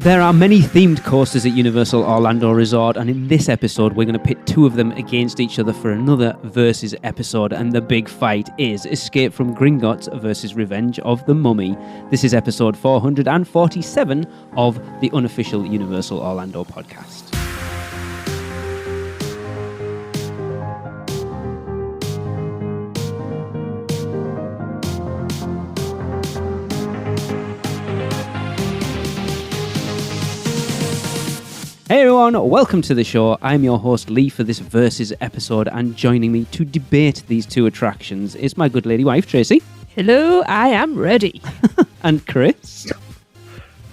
There are many themed coasters at Universal Orlando Resort, and in this episode we're going to pit two of them against each other for another versus episode, and the big fight is Escape from Gringotts versus Revenge of the Mummy. This is episode 447 of the unofficial Universal Orlando podcast. Hey everyone, welcome to the show. I'm your host Lee for this Versus episode, and joining me to debate these two attractions is my good lady wife Tracy. Hello, I am ready. And Chris.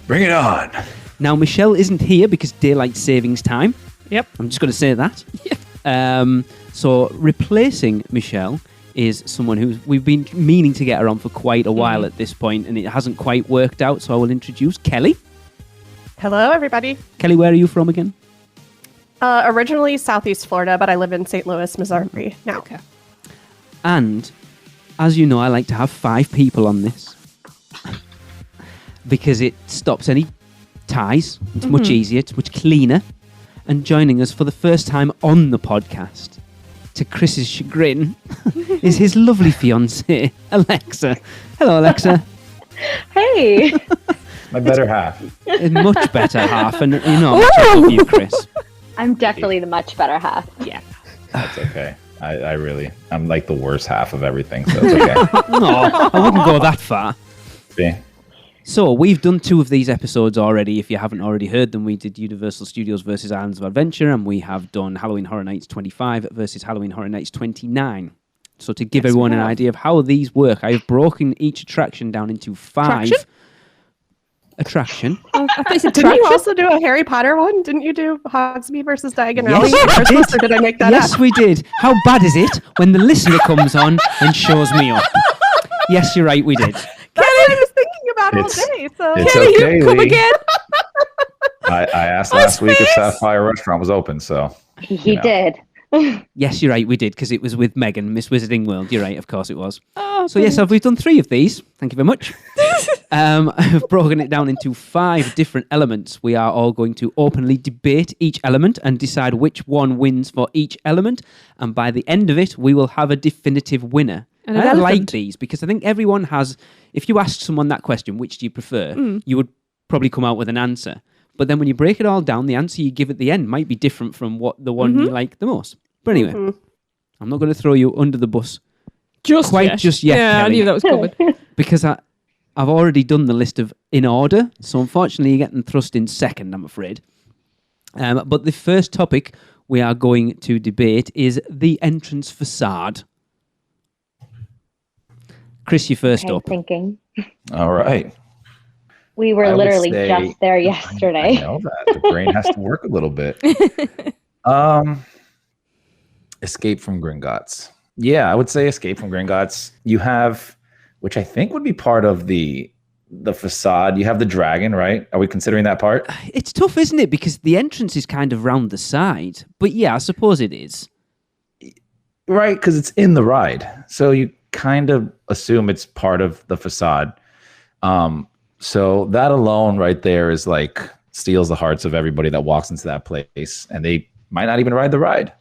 Bring it on. Now Michelle isn't here because daylight savings time. Yep. I'm just going to say that. Yep. So replacing Michelle is someone who we've been meaning to get her on for quite a while at this point, and it hasn't quite worked out, so I will introduce Kelly. Hello, everybody. Kelly, where are you from again? Originally Southeast Florida, but I live in St. Louis, Missouri now. Okay. And as you know, I like to have 5 people on this because it stops any ties. It's much easier. It's much cleaner. And joining us for the first time on the podcast, to Chris's chagrin, is his lovely fiancée, Alexa. Hello, Alexa. Hey. My better half. A much better half, and you know, I love you, Chris. I'm definitely the much better half. Yeah. That's okay. I'm like the worst half of everything, so it's okay. No, I wouldn't go that far. See? So, we've done 2 of these episodes already. If you haven't already heard them, we did Universal Studios versus Islands of Adventure, and we have done Halloween Horror Nights 25 versus Halloween Horror Nights 29. So, to give everyone an idea of how these work, I have broken each attraction down into 5... Attraction. Didn't you also do a Harry Potter one? Didn't you do Hogsmeade versus Diagon Alley? Yes, we did. Or did I make that Yes, up? we did. How bad is it when the listener comes on and shows me up? Yes, you're right, we did. That's what I was thinking about all day. So It's Kelly, okay, you come Lee. again? I asked last week if Sapphire Restaurant was open, so... He did. Yes, you're right, we did, because it was with Megan, Miss Wizarding World. You're right, of course it was. Oh, So yes, we've done 3 of these. Thank you very much. I've broken it down into 5 different elements. We are all going to openly debate each element and decide which one wins for each element. And by the end of it, we will have a definitive winner. And And an I like elephant. these because I think everyone has, if you asked someone that question, which do you prefer, you would probably come out with an answer. But then when you break it all down, the answer you give at the end might be different from what the one you like the most. But anyway, I'm not going to throw you under the bus Just quite yet. just yet, Yeah, Kelly. I knew that was coming. because I've already done the list of in order. So unfortunately, you're getting thrust in second, I'm afraid. But the first topic we are going to debate is the entrance facade. Chris, you first Okay, up. thinking. All right. We were I would literally say- just there I yesterday. know that. The brain has to work a little bit. Escape from Gringotts. Yeah, I would say Escape from Gringotts. You have, which I think would be part of the facade. You have the dragon, right? Are we considering that part? It's tough, isn't it? Because the entrance is kind of round the side. But yeah, I suppose it is. Right, because it's in the ride. So you kind of assume it's part of the facade. So that alone right there is like steals the hearts of everybody that walks into that place, and they might not even ride the ride.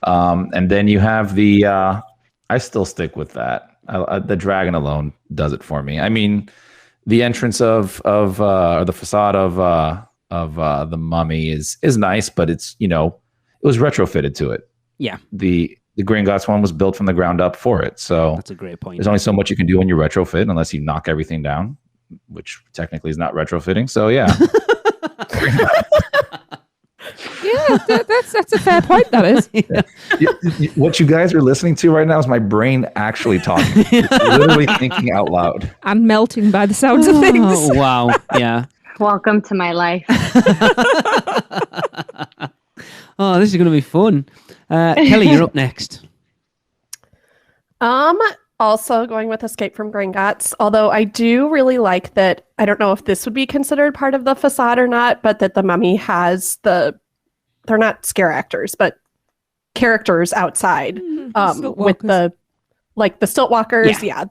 And then you have the, I still stick with that. The dragon alone does it for me. I mean, the entrance of or the facade of the mummy is nice, but it's, you know, it was retrofitted to it. Yeah, The Gringotts one was built from the ground up for it. So that's a great point. there's only so much you can do when you retrofit unless you knock everything down, which technically is not retrofitting. So yeah. Yeah, that's a fair point, that is. What you guys are listening to right now is my brain actually talking. It's literally thinking out loud. And melting by the sounds of things. Oh, wow. Yeah. Welcome to my life. Oh, this is going to be fun. Kelly, you're up next. Also going with Escape from Gringotts, although I do really like that. I don't know if this would be considered part of the facade or not, but that the mummy has they're not scare actors, but characters outside with the stilt walkers. Yeah,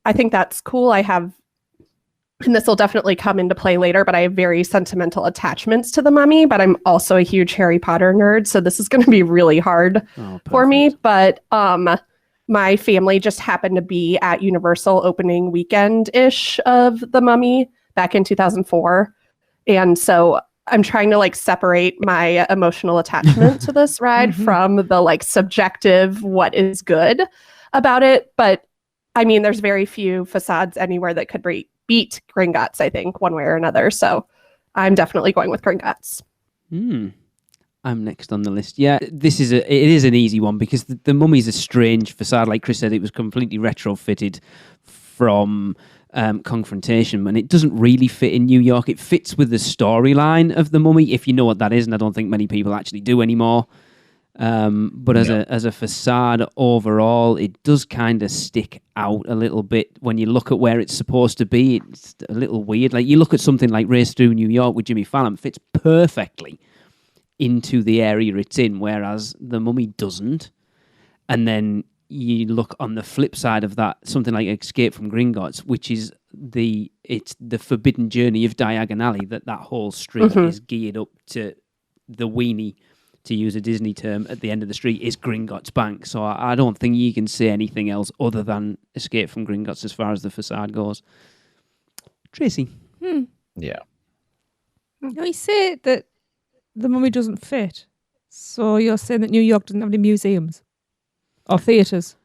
I think that's cool. I have and this will definitely come into play later, but I have very sentimental attachments to the Mummy, but I'm also a huge Harry Potter nerd, so this is going to be really hard for me. But my family just happened to be at Universal opening weekend-ish of the Mummy back in 2004. And so I'm trying to like separate my emotional attachment to this ride from the like subjective what is good about it. But I mean, there's very few facades anywhere that could beat Gringotts, I think, one way or another. So I'm definitely going with Gringotts. I'm next on the list. Yeah, it is an easy one because the Mummy's a strange facade. Like Chris said, it was completely retrofitted from Confrontation, and it doesn't really fit in New York. It fits with the storyline of the Mummy, if you know what that is, and I don't think many people actually do anymore. But as a facade overall, it does kind of stick out a little bit when you look at where it's supposed to be. It's a little weird. Like you look at something like Race Through New York with Jimmy Fallon, fits perfectly into the area it's in, whereas the Mummy doesn't. And then you look on the flip side of that, something like Escape from Gringotts, which is it's the forbidden journey of Diagon Alley, that whole street is geared up to the weenie, to use a Disney term, at the end of the street is Gringotts Bank. So I don't think you can say anything else other than Escape from Gringotts as far as the facade goes. Tracy? Yeah. Now you say that the Mummy doesn't fit. So you're saying that New York doesn't have any museums or theatres?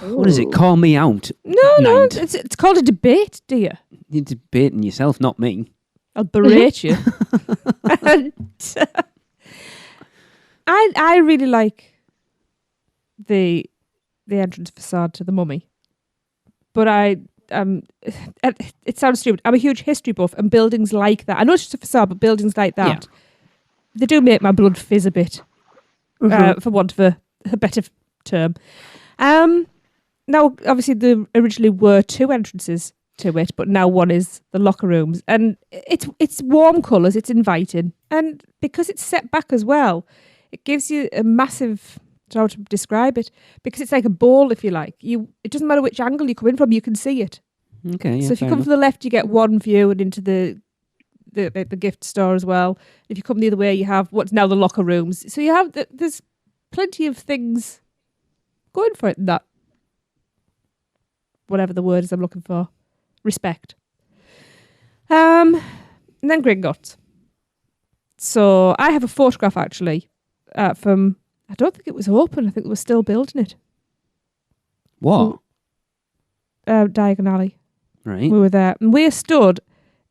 What is it? Call me out. No, it's called a debate, dear. You're debating yourself, not me. I'll berate you. And, I really like the entrance facade to the Mummy, but it sounds stupid. I'm a huge history buff, and buildings like that. I know it's just a facade, but buildings like that, they do make my blood fizz a bit, for want of a better term. Now, obviously, there originally were two entrances to it, but now one is the locker rooms, and it's warm colours. It's inviting, and because it's set back as well, it gives you a massive, I don't know how to describe it, because it's like a ball, if you like. It doesn't matter which angle you come in from, you can see it. Okay. Yeah, so if you come from the left, you get one view and into the gift store as well. If you come the other way, you have what's now the locker rooms. So you have there's plenty of things going for it in that, whatever the word is I'm looking for, respect. And then Gringotts. So I have a photograph actually from, I don't think it was open. I think they were still building it. What? Diagon Alley. Right. We were there. And we stood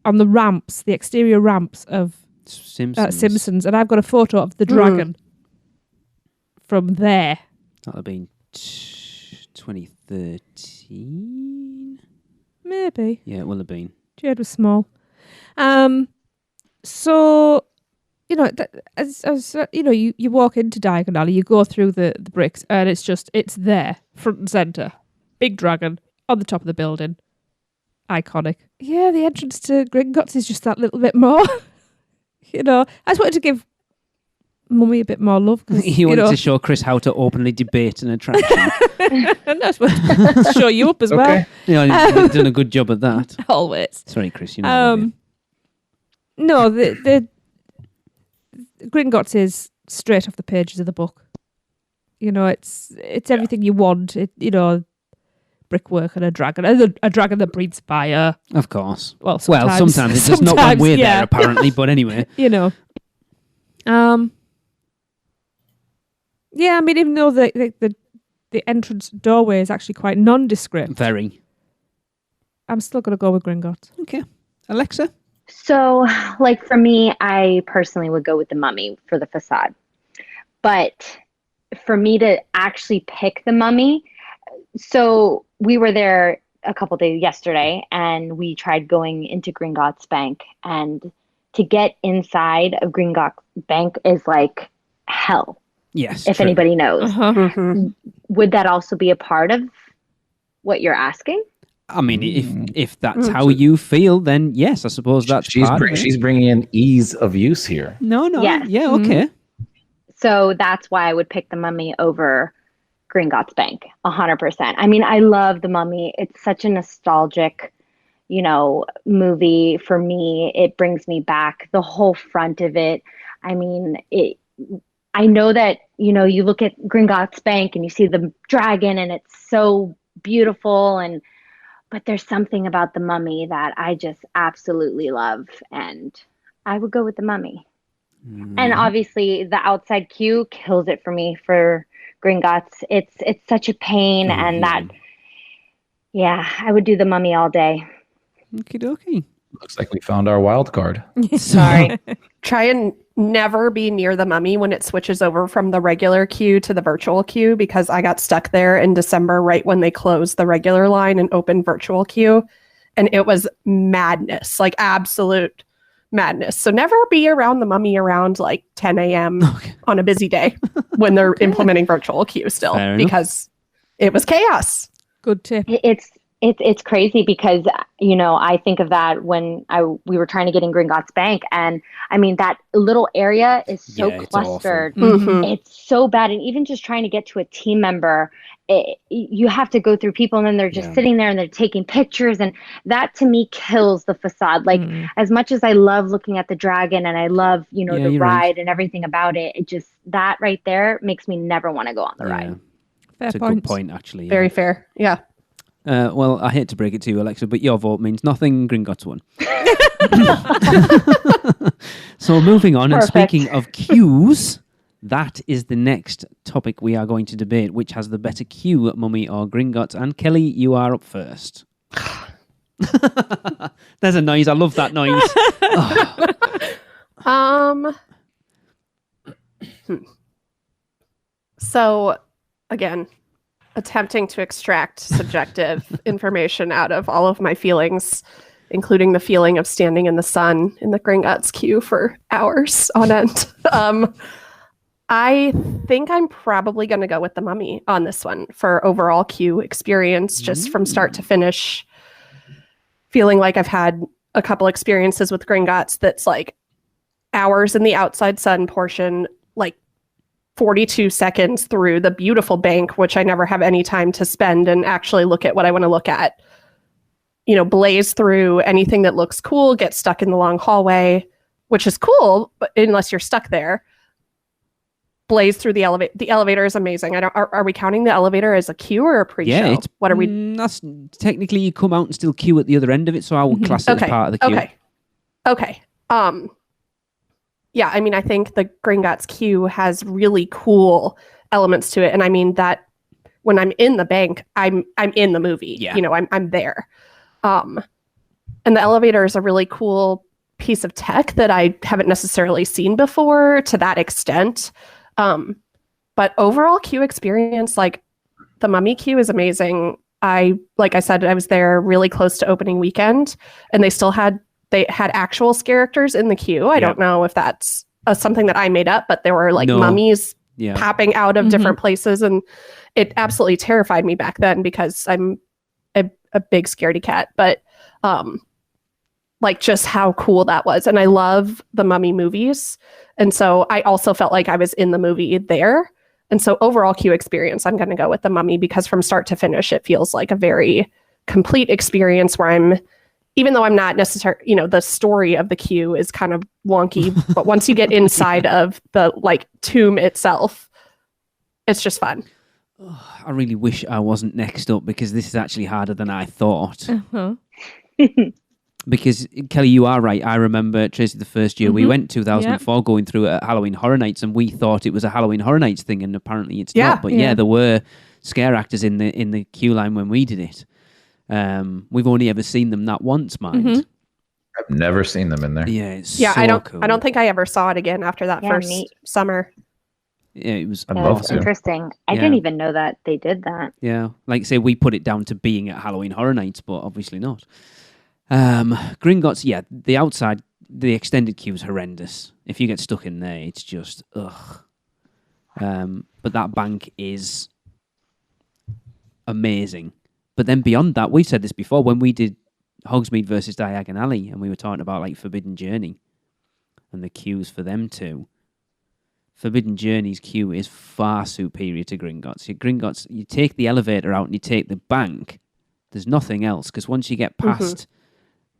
on the ramps, the exterior ramps of Simpsons. And I've got a photo of the dragon from there. That'll have been 2013? Maybe. Yeah, it will have been. Jade was small. So, you know, you walk into Diagon Alley, you go through the bricks, and it's there, front and centre. Big dragon on the top of the building. Iconic. Yeah, the entrance to Gringotts is just that little bit more. You know, I just wanted to give Mummy a bit more love. You wanted to show Chris how to openly debate an attraction. And I just wanted to show you up as well. You've done a good job at that. Always. Sorry, Chris. You know. No, the Gringotts is straight off the pages of the book. You know, it's everything you want. Brickwork and a dragon that breathes fire. Of course. Well, sometimes it's just not when we're there, apparently. But anyway, you know. Yeah, I mean, even though the entrance doorway is actually quite nondescript. Very. I'm still going to go with Gringotts. Okay. Alexa? So, like for me, I personally would go with the Mummy for the facade. But for me to actually pick the Mummy, so we were there a couple days yesterday, and we tried going into Gringotts Bank, and to get inside of Gringotts Bank is like hell. Yes. If true. anybody knows. Mm-hmm. Would that also be a part of what you're asking? I mean, if that's how you feel, then yes, I suppose that's she's bringing in ease of use here. No. Yes. Yeah, okay. So that's why I would pick the Mummy over Gringotts Bank, 100%. I mean, I love the Mummy. It's such a nostalgic, movie for me. It brings me back, the whole front of it. I mean, I know that, you look at Gringotts Bank and you see the dragon and it's so beautiful, but there's something about the mummy that I just absolutely love, and I would go with the mummy. And obviously the outside queue kills it for me for Gringotts. It's such a pain, and I would do the mummy all day. Okie dokie. Looks like we found our wild card. Sorry. Try and never be near the mummy when it switches over from the regular queue to the virtual queue, because I got stuck there in December right when they closed the regular line and opened virtual queue. And it was madness, like absolute madness. So never be around the mummy around like 10 a.m. on a busy day when they're implementing virtual queue still, because it was chaos. Good tip. It's crazy because, I think of that when we were trying to get in Gringotts Bank, and I mean, that little area is so clustered. It's so bad. And even just trying to get to a team member, you have to go through people, and then they're just sitting there and they're taking pictures. And that to me kills the facade. Like as much as I love looking at the dragon and I love, the ride and everything about it, it just, that right there makes me never want to go on the ride. Fair That's a point. good point, actually. Very fair. Yeah. Well, I hate to break it to you, Alexa, but your vote means nothing. Gringotts won. So moving on, Perfect. and speaking of queues, that is the next topic we are going to debate, which has the better queue, Mummy or Gringotts. And Kelly, you are up first. There's a noise. I love that noise. So, again, attempting to extract subjective information out of all of my feelings, including the feeling of standing in the sun in the Gringotts queue for hours on end. I think I'm probably going to go with the mummy on this one for overall queue experience, just from start to finish. Feeling like I've had a couple experiences with Gringotts that's like hours in the outside sun portion, like 42 seconds through the beautiful bank, which I never have any time to spend and actually look at what I want to look at. Blaze through anything that looks cool, get stuck in the long hallway, which is cool, but unless you're stuck there. Blaze through the elevator. The elevator is amazing. Are we counting the elevator as a queue or a pre-show? Yeah, what are we? That's technically you come out and still queue at the other end of it, so I would class it as part of the queue. Okay. Yeah, I mean, I think the Gringotts queue has really cool elements to it, and I mean that when I'm in the bank, I'm in the movie. Yeah. I'm there. And the elevator is a really cool piece of tech that I haven't necessarily seen before to that extent. But overall queue experience, like the mummy queue is amazing. Like I said, I was there really close to opening weekend, and they had actual characters in the queue. I don't know if that's something that I made up, but there were like mummies popping out of different places, and it absolutely terrified me back then because I'm a big scaredy cat. But like just how cool that was, and I love the mummy movies, and so I also felt like I was in the movie there. And so overall queue experience, I'm going to go with the mummy because from start to finish, it feels like a very complete experience where even though I'm not necessarily, the story of the queue is kind of wonky, but once you get inside of the like tomb itself, it's just fun. I really wish I wasn't next up because this is actually harder than I thought. Because, Kelly, you are right. I remember, Tracy, the first year we went, 2004, going through at Halloween Horror Nights, and we thought it was a Halloween Horror Nights thing, and apparently it's not. But there were scare actors in the queue line when we did it. We've only ever seen them that once, mind. I've never seen them in there. Yeah, it's so cool. I don't think I ever saw it again after that first summer. Yeah, it was That's interesting. I didn't even know that they did that. Yeah, like say we put it down to being at Halloween Horror Nights, but obviously not. Gringotts, the outside, the extended queue is horrendous. If you get stuck in there, it's just ugh. But that bank is amazing. But then beyond that, we've said this before when we did Hogsmeade versus Diagon Alley, and we were talking about like Forbidden Journey and the queues for them too. Forbidden Journey's queue is far superior to Gringotts. You take the elevator out and you take the bank. There's nothing else because once you get past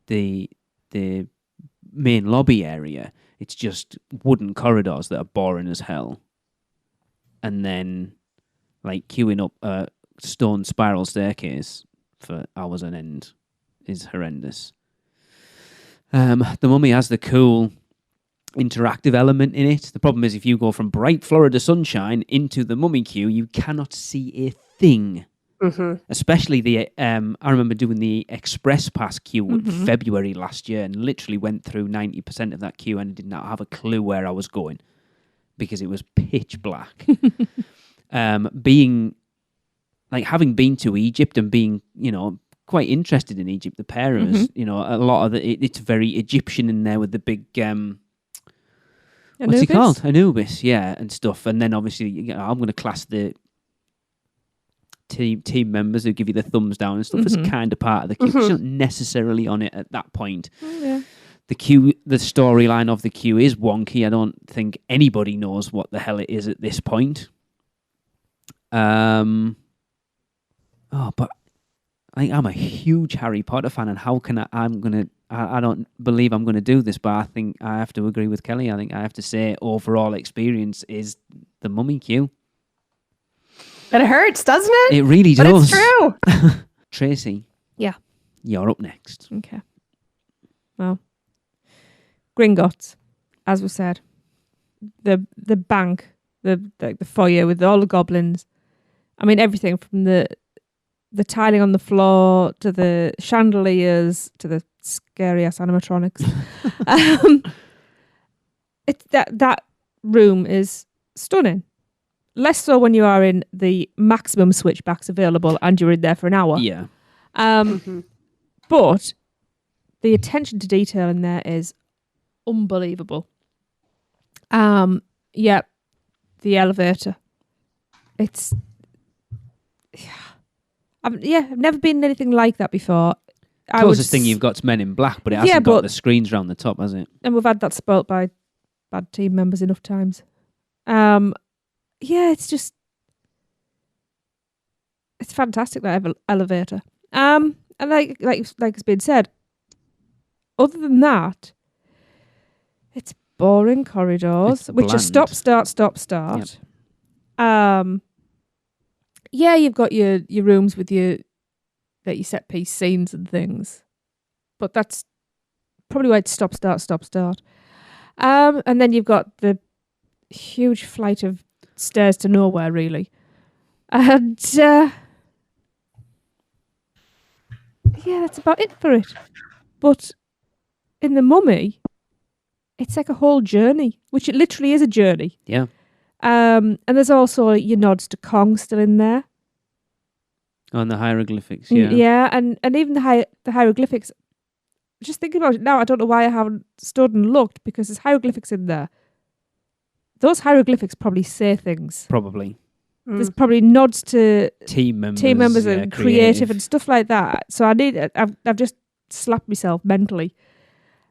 the main lobby area, it's just wooden corridors that are boring as hell. And then, like, queuing up a stone spiral staircase for hours on end is horrendous. The Mummy has the cool interactive element in it. The problem is if you go from bright Florida sunshine into the Mummy queue, you cannot see a thing. Mm-hmm. Especially the I remember doing the Express Pass queue in February last year and literally went through 90% of that queue and did not have a clue where I was going because it was pitch black. Having been to Egypt and being, quite interested in Egypt, the pair of us, a lot of it's very Egyptian in there with the big what's he called? Anubis, yeah, and stuff. And then obviously, I'm going to class the team members who give you the thumbs down and stuff as kind of part of the queue. It's not necessarily on it at that point. Oh, yeah. The storyline of the queue is wonky. I don't think anybody knows what the hell it is at this point. But I'm a huge Harry Potter fan, and how can I don't believe I'm going to do this, but I think I have to agree with Kelly. I think I have to say overall experience is the Mummy queue. It hurts, doesn't it? It really but does. It's true. Tracy. Yeah. You're up next. Okay. Well, Gringotts, as we said, the bank, the foyer with all the goblins. I mean, everything from the tiling on the floor to the chandeliers to the scary ass animatronics. That room is stunning. Less so when you are in the maximum switchbacks available and you're in there for an hour. Yeah. But the attention to detail in there is unbelievable. Yeah, the elevator. It's I've never been in anything like that before. Closest thing you've got to Men in Black, but it hasn't got the screens around the top, has it? And we've had that spoilt by bad team members enough times. It's just it's fantastic, that elevator. And like it's been said, other than that, it's boring corridors, which are stop, start. Yep. You've got your rooms with your set piece scenes and things, but that's probably why it's stop, start. And then you've got the huge flight of stairs to nowhere, really. And that's about it for it. But in the Mummy, it's like a whole journey, which it literally is a journey. Yeah. And there's also your nods to Kong still in there. On the hieroglyphics, yeah. Yeah, and even the hieroglyphics. Just thinking about it now, I don't know why I haven't stood and looked, because there's hieroglyphics in there. Those hieroglyphics probably say things. Probably. There's probably nods to team members and creative and stuff like that. So I've just slapped myself mentally.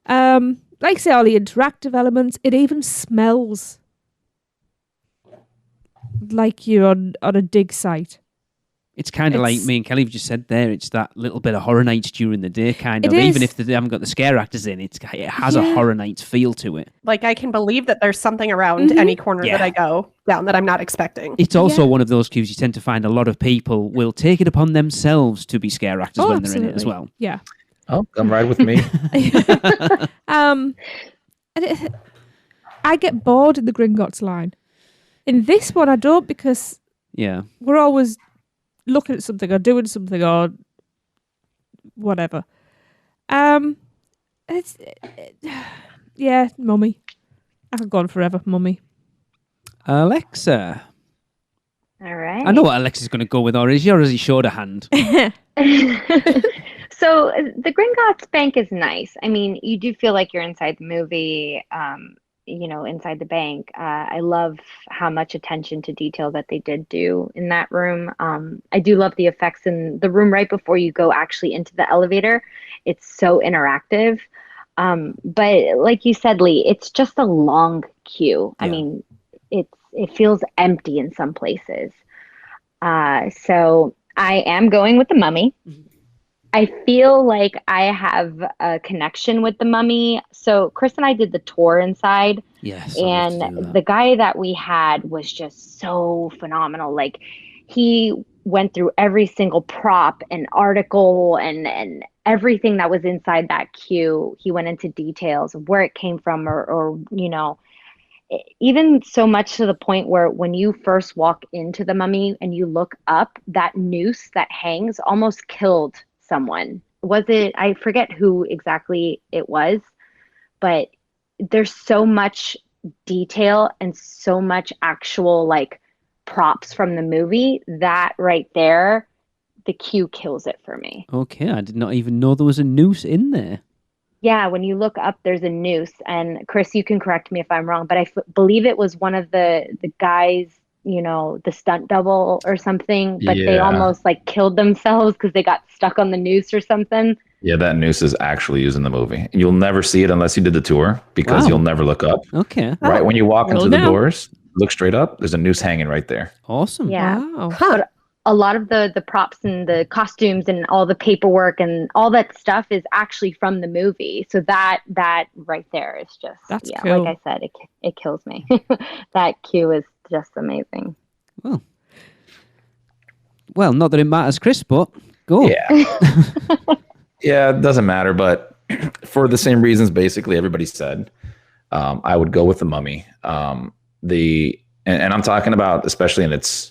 Like I say, all the interactive elements. It even smells like you're on a dig site. It's kind of like me and Kelly have just said there. It's that little bit of Horror Nights during the day, kind of. Even if they haven't got the scare actors in, it has a Horror Nights feel to it. Like, I can believe that there's something around any corner that I go down that I'm not expecting. It's also one of those queues you tend to find a lot of people will take it upon themselves to be scare actors when they're in it as well. Yeah. Oh, come ride with me. I get bored in the Gringotts line. In this one, I don't, because we're always looking at something or doing something or whatever. It's Mummy. I could go on forever, Mummy. Alexa. All right. I know what Alexa's going to go with, or is he showed a hand? So the Gringotts bank is nice. I mean, you do feel like you're inside the movie. Inside the bank. I love how much attention to detail that they did do in that room. I do love the effects in the room right before you go actually into the elevator. It's so interactive. But like you said, Lee, it's just a long queue. Yeah. I mean, it feels empty in some places. So I am going with the Mummy. I feel like I have a connection with the mummy. So Chris and I did the tour inside. Yes. And the guy that we had was just so phenomenal. Like, he went through every single prop and article and everything that was inside that queue. He went into details of where it came from, or even so much to the point where when you first walk into the mummy and you look up, that noose that hangs almost killed someone. Was it, I forget who exactly it was, but there's so much detail and so much actual like props from the movie that right there, the queue kills it for me. Okay, I did not even know there was a noose in there. Yeah, when you look up, there's a noose. And Chris, you can correct me if I'm wrong, but I believe it was one of the guys, the stunt double or something, but they almost like killed themselves because they got stuck on the noose or something. Yeah, that noose is actually used in the movie. You'll never see it unless you did the tour, because you'll never look up. Okay. Right when you walk into the doors, look straight up, there's a noose hanging right there. Awesome. Yeah. Wow. But a lot of the props and the costumes and all the paperwork and all that stuff is actually from the movie. So that right there is just, That's cool. Like I said, it kills me. That queue is just amazing. Well, not that it matters, Chris, but go. Yeah. Yeah, it doesn't matter, but for the same reasons basically everybody said, I would go with the mummy. And I'm talking about especially in its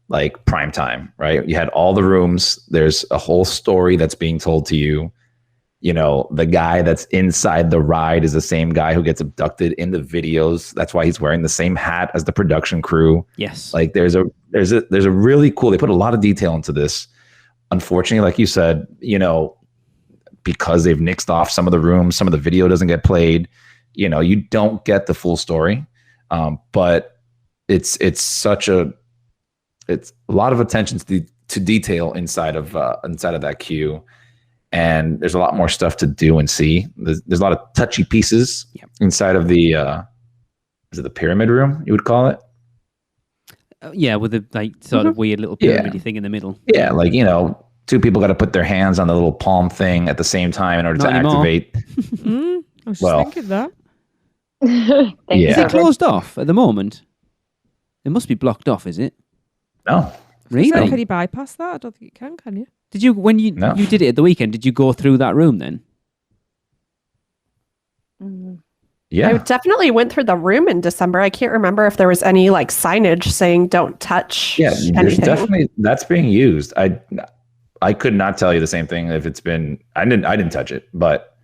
like prime time, right? You had all the rooms. There's a whole story that's being told to you. The guy that's inside the ride is the same guy who gets abducted in the videos. That's why he's wearing the same hat as the production crew. Yes. Like there's a really cool, they put a lot of detail into this. Unfortunately, like you said, because they've nixed off some of the rooms, some of the video doesn't get played, you don't get the full story. But it's a lot of attention to detail inside of that queue. And there's a lot more stuff to do and see. There's a lot of touchy pieces inside of the, is it the pyramid room, you would call it? Yeah, with the like sort of weird little pyramid thing in the middle. Yeah, like, two people got to put their hands on the little palm thing at the same time in order to activate. I was just thinking that. Is it closed off at the moment? It must be blocked off, is it? No. Really? So can you bypass that? I don't think you can you? Did you, when you did it at the weekend, did you go through that room then? Yeah. I definitely went through the room in December. I can't remember if there was any like signage saying don't touch anything. There's definitely, that's being used. I could not tell you the same thing if it's been, I didn't touch it, but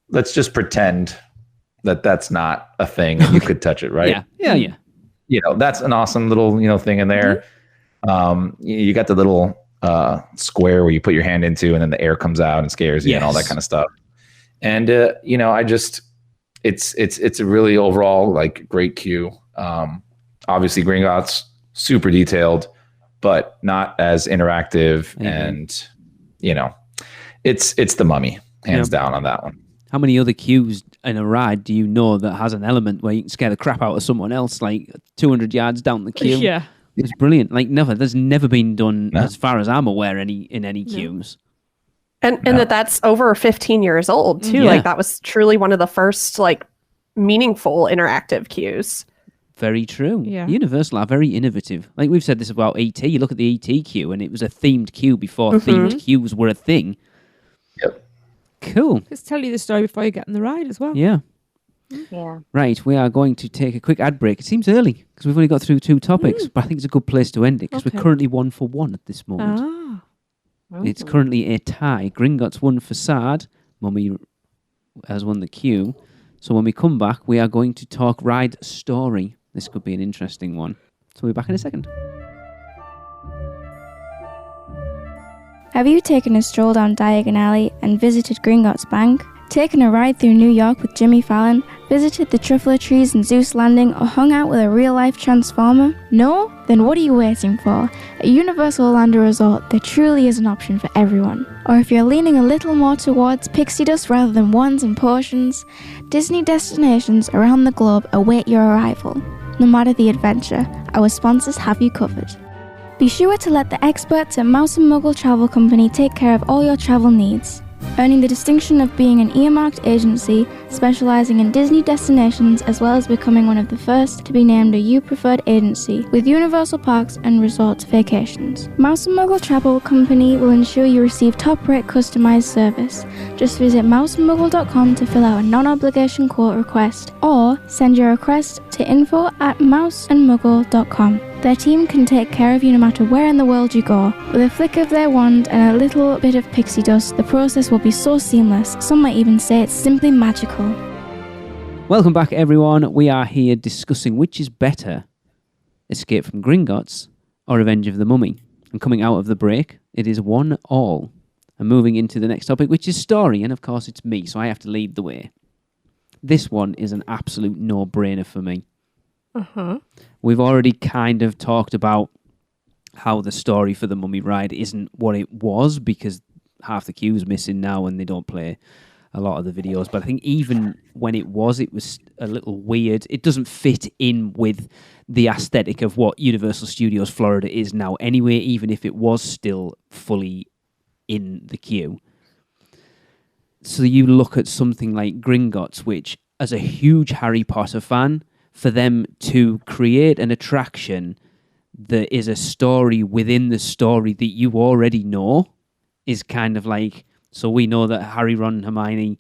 let's just pretend that that's not a thing and you could touch it, right? Yeah. That's an awesome little, thing in there. You got the little square where you put your hand into and then the air comes out and scares you and all that kind of stuff. And, it's a really overall like great queue. Obviously Gringotts, super detailed, but not as interactive. And, it's the mummy hands down on that one. How many other queues in a ride do you know that has an element where you can scare the crap out of someone else, like 200 yards down the queue? Yeah. It's brilliant. Like there's never been done, as far as I'm aware, in any queues. And that's over 15 years old too. Yeah. Like that was truly one of the first like meaningful interactive queues. Very true. Yeah. Universal are very innovative. Like we've said this about ET. You look at the ET queue and it was a themed queue before themed queues were a thing. Yep. Cool. Just tell you the story before you get on the ride as well. Yeah. Yeah. Right, we are going to take a quick ad break. It seems early because we've only got through 2 topics, but I think it's a good place to end it because we're currently 1-for-1 at this moment. Ah. It's currently a tie. Gringotts won facade. Mummy has won the queue. So when we come back, we are going to talk ride story. This could be an interesting one. So we'll be back in a second. Have you taken a stroll down Diagon Alley and visited Gringotts Bank? Taken a ride through New York with Jimmy Fallon? Visited the truffle trees in Zeus Landing or hung out with a real-life Transformer? No? Then what are you waiting for? At Universal Orlando Resort, there truly is an option for everyone. Or if you're leaning a little more towards pixie dust rather than ones and portions, Disney destinations around the globe await your arrival. No matter the adventure, our sponsors have you covered. Be sure to let the experts at Mouse Muggle Travel Company take care of all your travel needs. Earning the distinction of being an earmarked agency specialising in Disney destinations, as well as becoming one of the first to be named a U Preferred agency with Universal Parks and Resorts vacations. Mouse Muggle Travel Company will ensure you receive top-rate customised service. Just visit mousemuggle.com to fill out a non-obligation quote request, or send your request to info@mouseandmuggle.com. Their team can take care of you no matter where in the world you go. With a flick of their wand and a little bit of pixie dust, the process will be so seamless, some might even say it's simply magical. Welcome back, everyone. We are here discussing which is better, Escape from Gringotts or Revenge of the Mummy. And coming out of the break, it is 1-1. And moving into the next topic, which is story, and of course it's me, so I have to lead the way. This one is an absolute no-brainer for me. We've already kind of talked about how the story for the Mummy ride isn't what it was, because half the queue's missing now and they don't play a lot of the videos. But I think even when it was a little weird. It doesn't fit in with the aesthetic of what Universal Studios Florida is now anyway, even if it was still fully in the queue. So you look at something like Gringotts, which, as a huge Harry Potter fan, for them to create an attraction that is a story within the story that you already know is kind of like, so we know that Harry, Ron, Hermione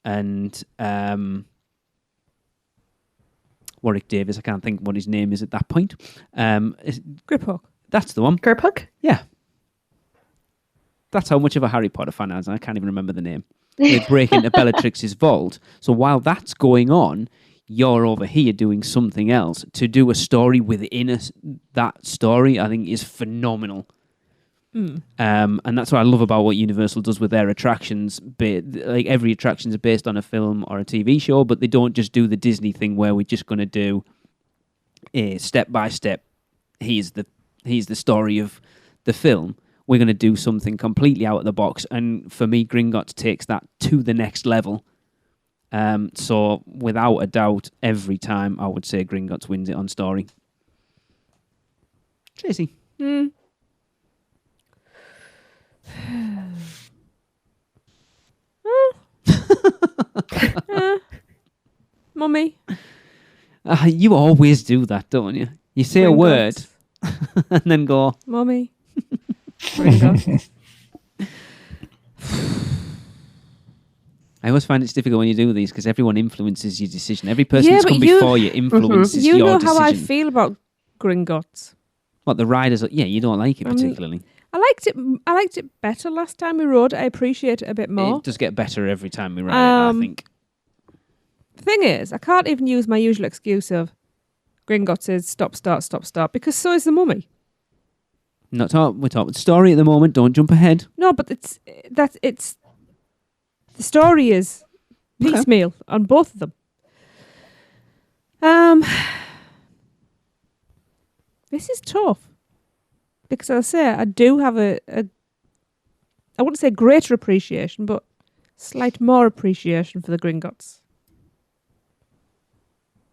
and Warwick Davis, I can't think what his name is at that point. Griphook. That's the one. Griphook? Yeah. That's how much of a Harry Potter fan I was. I can't even remember the name. They break into Bellatrix's vault. So while that's going on, you're over here doing something else. To do a story within that story, I think, is phenomenal. And that's what I love about what Universal does with their attractions. Like, every attraction is based on a film or a TV show, but they don't just do the Disney thing where we're just going to do a step by step. Here's the story of the film. We're going to do something completely out of the box. And for me, Gringotts takes that to the next level. So without a doubt, every time I would say Gringotts wins it on story. Tracy. Mummy. You always do that, don't you? You say a word and then go, Mummy. Gringotts. I always find it's difficult when you do these because everyone influences your decision. Every person that's come before you influences you your know decision. how I feel about Gringotts. What, the riders? Yeah, you don't like it particularly. I liked it better last time we rode it. I appreciate it a bit more. It does get better every time we ride it, I think. The thing is, I can't even use my usual excuse of Gringotts is stop, start, because so is the Mummy. We're talking story at the moment. Don't jump ahead. No, but it's the story is piecemeal on both of them. This is tough because, as I say, I do have I wouldn't say greater appreciation, but slight more appreciation for the Gringotts.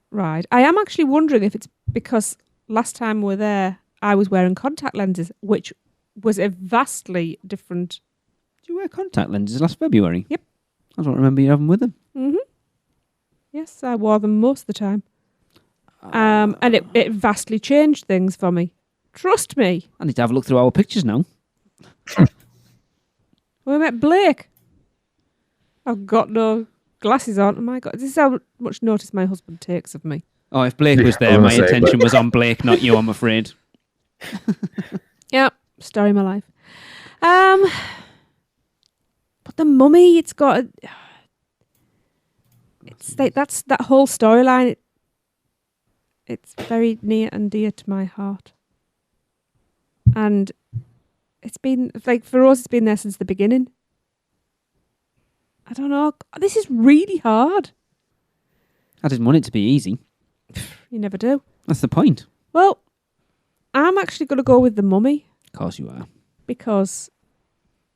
Right. I am actually wondering if it's because last time we were there, I was wearing contact lenses, which was a vastly different... Did you wear contact lenses last February? Yep. I don't remember you having with them. Mm-hmm. Yes, I wore them most of the time. And it vastly changed things for me. Trust me. I need to have a look through our pictures now. We met Blake. I've got no glasses on. Oh my God. This is how much notice my husband takes of me. Oh, if Blake was there, my attention was on Blake, not you, I'm afraid. Yeah, story of my life. But the Mummy, it's got... It's like that whole storyline. It's very near and dear to my heart. And it's been, like, for us, it's been there since the beginning. I don't know. This is really hard. I didn't want it to be easy. You never do. That's the point. Well, I'm actually going to go with the Mummy. Of course you are. Because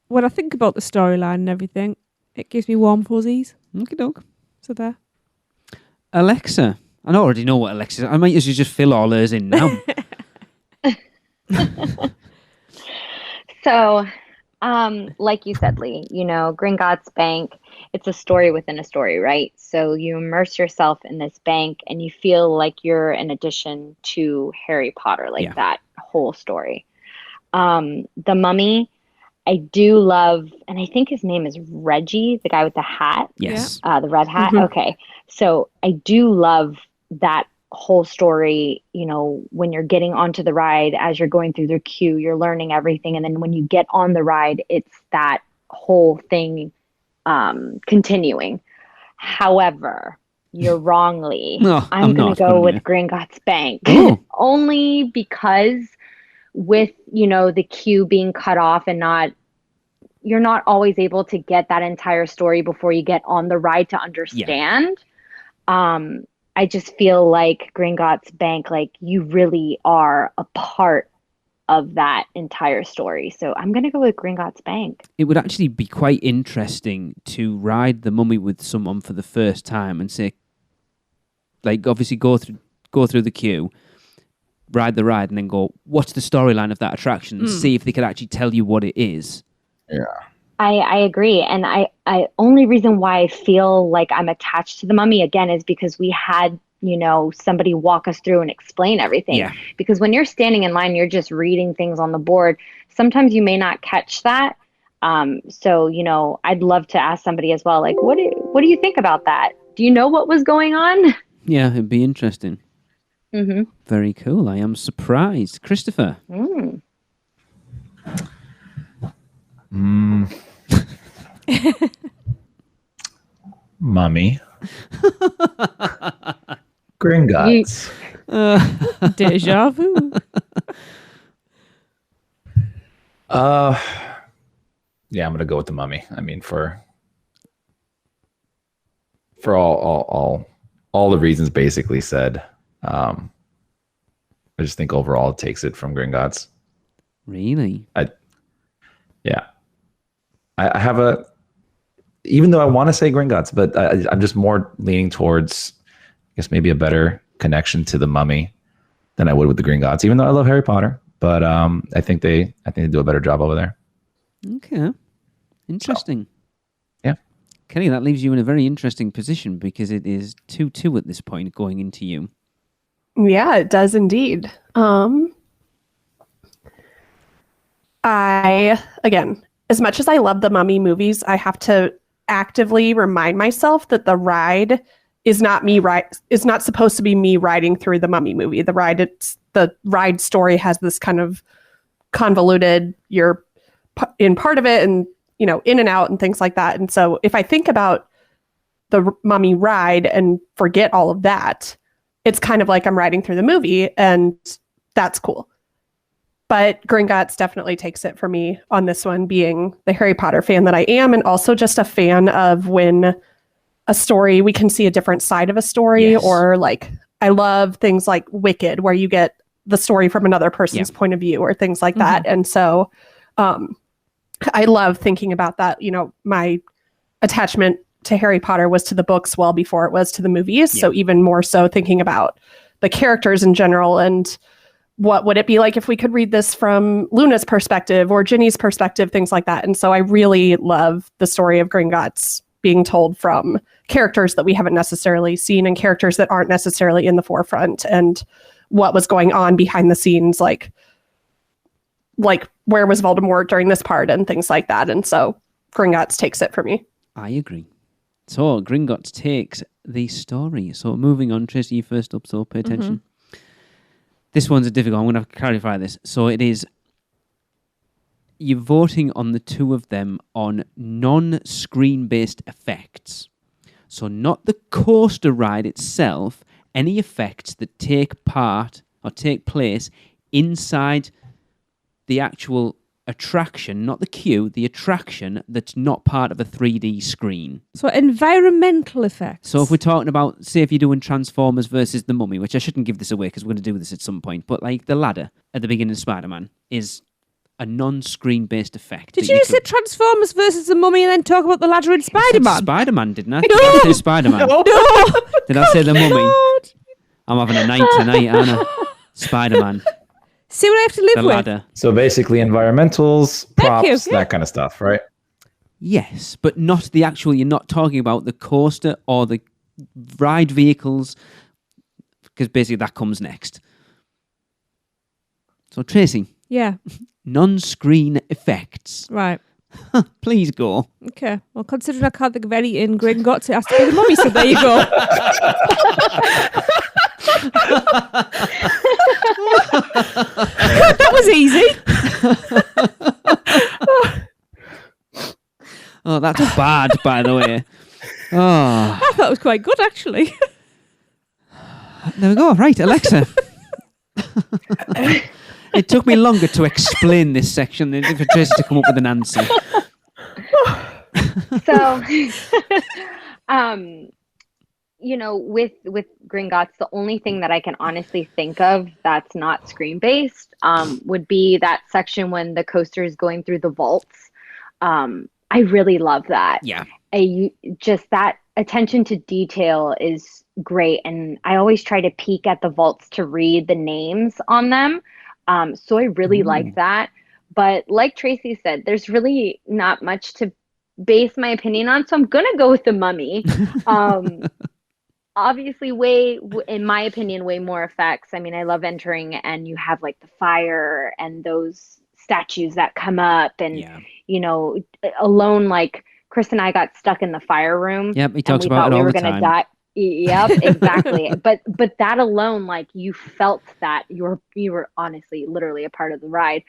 when I think about the storyline and everything, it gives me warm fuzzies. Okie doke. So there. Alexa. I already know what Alexa is. I might as well just fill all hers in now. So, like you said, Lee, Gringotts Bank, it's a story within a story, right? So you immerse yourself in this bank and you feel like you're an addition to Harry Potter, like that whole story. The Mummy, I do love, and I think his name is Reggie, the guy with the hat. Yes. The red hat. Mm-hmm. Okay. So I do love that whole story, when you're getting onto the ride, as you're going through the queue, you're learning everything. And then when you get on the ride, it's that whole thing continuing. However, you're wrongly. No, I'm going to go with Gringotts Bank. Only because with, the queue being cut off and you're not always able to get that entire story before you get on the ride to understand. Yeah. I just feel like Gringotts Bank, like you really are a part of that entire story. So I'm going to go with Gringotts Bank. It would actually be quite interesting to ride the Mummy with someone for the first time and say, like, obviously go through the queue, ride the ride, and then go, what's the storyline of that attraction? And see if they could actually tell you what it is. Yeah. I agree. And I only reason why I feel like I'm attached to the Mummy again is because we had, somebody walk us through and explain everything. Yeah. Because when you're standing in line, you're just reading things on the board. Sometimes you may not catch that. So, I'd love to ask somebody as well, like, what do you think about that? Do you know what was going on? Yeah, it'd be interesting. Mm-hmm. Very cool. I am surprised. Christopher? Mummy. Gringotts. Deja vu. Yeah, I'm gonna go with the Mummy. I mean, for all the reasons basically said. I just think overall it takes it from Gringotts. Really? I have even though I want to say Gringotts, but I'm just more leaning towards, I guess, maybe a better connection to the Mummy than I would with the Gringotts, even though I love Harry Potter. But I think they do a better job over there. Okay. Interesting. So, yeah. Kenny, that leaves you in a very interesting position because it is 2-2 at this point going into you. Yeah, it does indeed. Again, as much as I love the Mummy movies, I have to actively remind myself that the ride is not supposed to be me riding through the Mummy movie. The ride story has this kind of convoluted, you're in part of it and, in and out and things like that. And so if I think about the Mummy ride and forget all of that, it's kind of like I'm riding through the movie, and that's cool. But Gringotts definitely takes it for me on this one, being the Harry Potter fan that I am, and also just a fan of when a story, we can see a different side of a story. Yes. Or like, I love things like Wicked, where you get the story from another person's point of view or things like that. And so I love thinking about that. My attachment to Harry Potter was to the books well before it was to the movies. Yeah. So even more so thinking about the characters in general and what would it be like if we could read this from Luna's perspective or Ginny's perspective, things like that. And so I really love the story of Gringotts being told from characters that we haven't necessarily seen and characters that aren't necessarily in the forefront, and what was going on behind the scenes, like where was Voldemort during this part and things like that. And so Gringotts takes it for me. I agree. So Gringotts takes the story. So moving on, Tracy, you first up, so pay attention. This one's a difficult one. I'm going to clarify this. So it is, you're voting on the two of them on non-screen-based effects. So not the coaster ride itself, any effects that take part or take place inside the actual attraction, not the queue, the attraction that's not part of a 3D screen. So environmental effects. So if we're talking about, say if you're doing Transformers versus the Mummy, which I shouldn't give this away because we're going to do this at some point, but like the ladder at the beginning of Spider-Man is a non-screen based effect. Did you just say Transformers versus the Mummy and then talk about the ladder in Spider-Man? Spider-Man, didn't I? No! Did I say Spider-Man? No! Did I say the Mummy? I'm having a night tonight, Anna. Spider-Man. See what I have to live The with. ladder. So basically, environmentals, Thank you, props, yeah. that kind of stuff, right? Yes, but not the actual. You're not talking about the coaster or the ride vehicles, because basically that comes next. So Tracy, Yeah. non-screen effects. Right. Please go. Okay. Well, considering I can't think of any in Gringotts, it has to be the mummy, so there you go. That was easy. Oh, that's bad, by the way. Oh, I thought it was quite good, actually. there we go. Right, Alexa. It took me longer to explain this section than for Tracy to come up with an answer. So, with Gringotts, the only thing that I can honestly think of that's not screen based would be that section when the coaster is going through the vaults. I really love that. Yeah. Just that attention to detail is great, and I always try to peek at the vaults to read the names on them. So I really like that. But like Tracy said, there's really not much to base my opinion on, so I'm gonna go with the mummy. Obviously, in my opinion, way more effects. I mean, I love entering, and you have like the fire and those statues that come up, and alone, like Chris and I got stuck in the fire room. Yep, he talks about it all the time. Die. Yep, exactly. but that alone, like you felt that you were honestly, literally a part of the ride.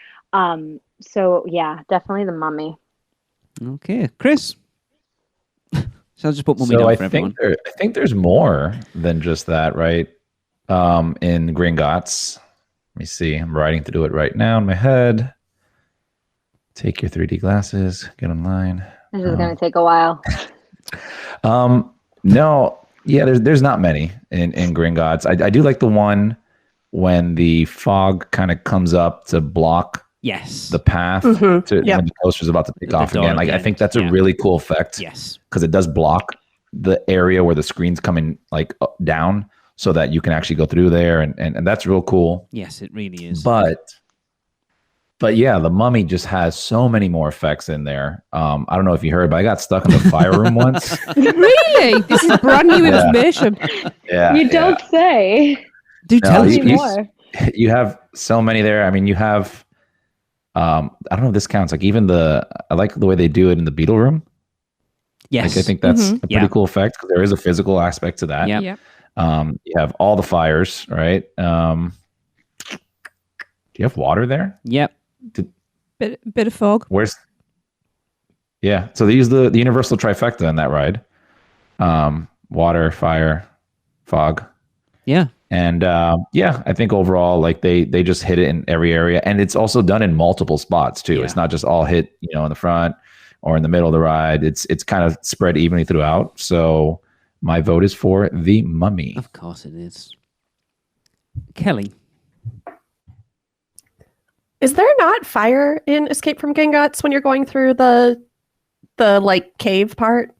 So yeah, definitely the mummy. Okay, Chris. So I'll just put mummy So down I for everyone. think there's more than just that, right? In Gringotts. Let me see. I'm writing to do it right now in my head. Take your 3D glasses. Get online. This is going to take a while. No. Yeah, there's not many in Gringotts. I do like the one when the fog kind of comes up to block Yes. the path Yep. when the coaster's about to take The off door again. Like I again. think that's a Yeah. really cool effect. Yes. Because it does block the area where the screen's coming like down, so that you can actually go through there, and that's real cool. Yes, it really is. But yeah, the mummy just has so many more effects in there. I don't know if you heard, but I got stuck in the fire room once. Really? This is brand new information. Yeah, You don't say. Do tell us, you- Chris. More. You have so many there. I mean, you have. I don't know if this counts. Like even I like the way they do it in the Beetle room. Yes. Like I think that's a pretty Yeah. cool effect, because there is a physical aspect to that. Yep. Yeah. You have all the fires, right? Do you have water there? Yep. Bit of fog. Where's? Yeah, so they use the universal trifecta in that ride: water, fire, fog, Yeah. and I think overall, like they just hit it in every area, and it's also done in multiple spots too. Yeah. It's not just all hit, in the front or in the middle of the ride. It's kind of spread evenly throughout. So my vote is for the Mummy. Of course it is. Kelly. Is there not fire in Escape from Gringotts when you're going through the like cave part?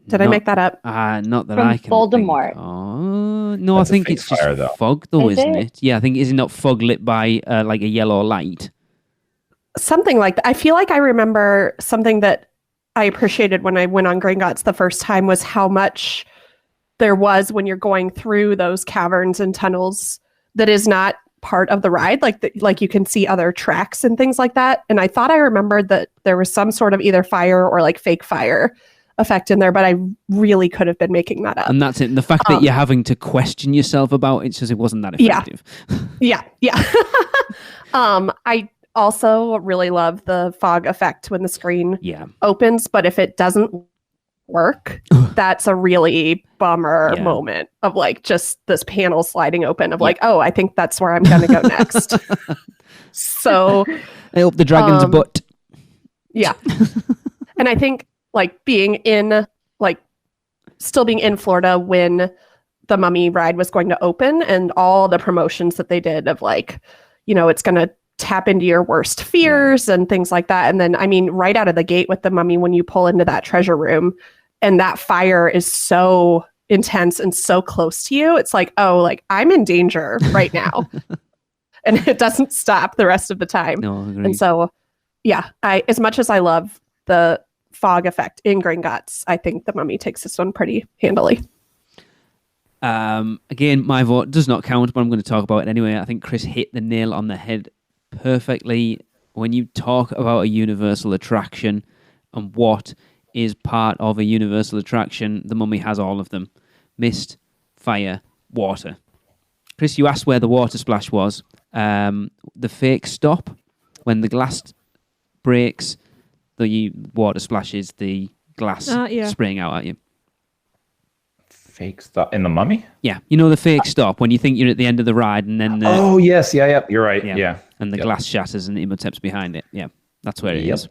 Did I Not- make that up? Not that From I can Voldemort. think. Oh, no, That's I a think fake it's just fire, though. fog, though, Is isn't it? it? Yeah, I think is it not fog lit by like a yellow light? Something like that. I feel like I remember something that I appreciated when I went on Gringotts the first time was how much there was when you're going through those caverns and tunnels that is not part of the ride. Like you can see other tracks and things like that. And I thought I remembered that there was some sort of either fire or like fake fire effect in there, but I really could have been making that up. And that's it. And the fact that you're having to question yourself about it says it wasn't that Yeah. effective. Yeah. I also really love the fog effect when the screen Yeah. opens, but if it doesn't work, that's a really bummer Yeah. moment of like just this panel sliding open of like, oh, I think that's where I'm gonna go next. So I hope the dragon's butt. yeah. And I think like still being in Florida when the Mummy ride was going to open and all the promotions that they did of like, it's gonna tap into your worst fears and things like that. And then, I mean, right out of the gate with the Mummy, when you pull into that treasure room and that fire is so intense and so close to you, it's like, oh, like I'm in danger right now. and it doesn't stop the rest of the time. No, agreed. And so, yeah, as much as I love the fog effect in Gringotts, I think the Mummy takes this one pretty handily. Again, my vote does not count, but I'm going to talk about it anyway. I think Chris hit the nail on the head perfectly. When you talk about a universal attraction and what is part of a universal attraction, the Mummy has all of them. Mist, fire, water. Chris, you asked where the water splash was. The fake stop, when the glass breaks, the water splashes the glass spraying out at you. Fake stop in the Mummy? Yeah, you know the fake stop when you think you're at the end of the ride and then oh yes, yeah, you're right. Yeah. And the glass shatters and Imhotep's behind it. Yeah, that's where it is.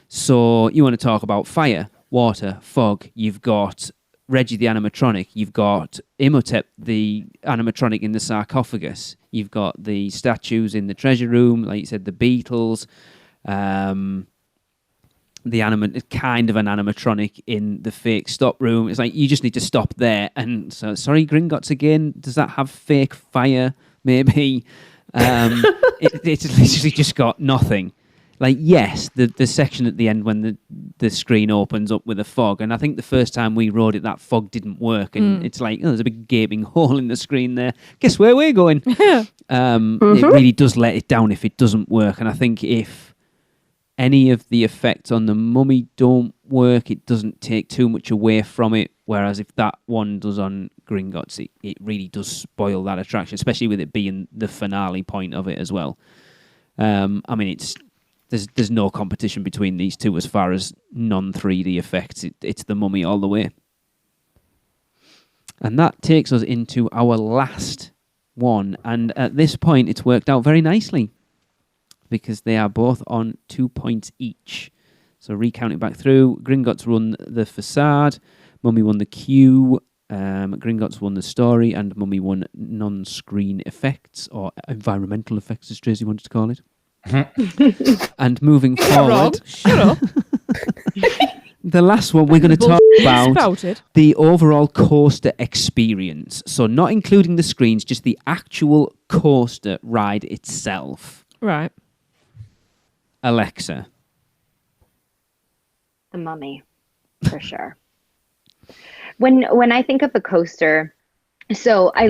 So you want to talk about fire, water, fog. You've got Reggie the animatronic. You've got Imhotep the animatronic in the sarcophagus. You've got the statues in the treasure room, like you said, the Beatles. The kind of an animatronic in the fake stop room. It's like you just need to stop there. And so, sorry, Gringotts again. Does that have fake fire? Maybe. It's literally just got nothing. Like, yes, the section at the end when the screen opens up with a fog. And I think the first time we rode it, that fog didn't work. And it's like, there's a big gaping hole in the screen there. Guess where we're going? It really does let it down if it doesn't work. And I think if any of the effects on the Mummy don't work, it doesn't take too much away from it. Whereas if that one does on Gringotts, it really does spoil that attraction, especially with it being the finale point of it as well. I mean, there's no competition between these two as far as non-3D effects. It's the Mummy all the way. And that takes us into our last one. And at this point, it's worked out very nicely, because they are both on 2 points each. So recounting back through, Gringotts won the facade, Mummy won the queue, Gringotts won the story, and Mummy won non-screen effects, or environmental effects, as Tracy wanted to call it. And moving forward, Shut up. the last one we're going to talk about Spouted. the overall coaster experience. So not including the screens, just the actual coaster ride itself. Right. Alexa. The Mummy, for sure. When I think of the coaster, so I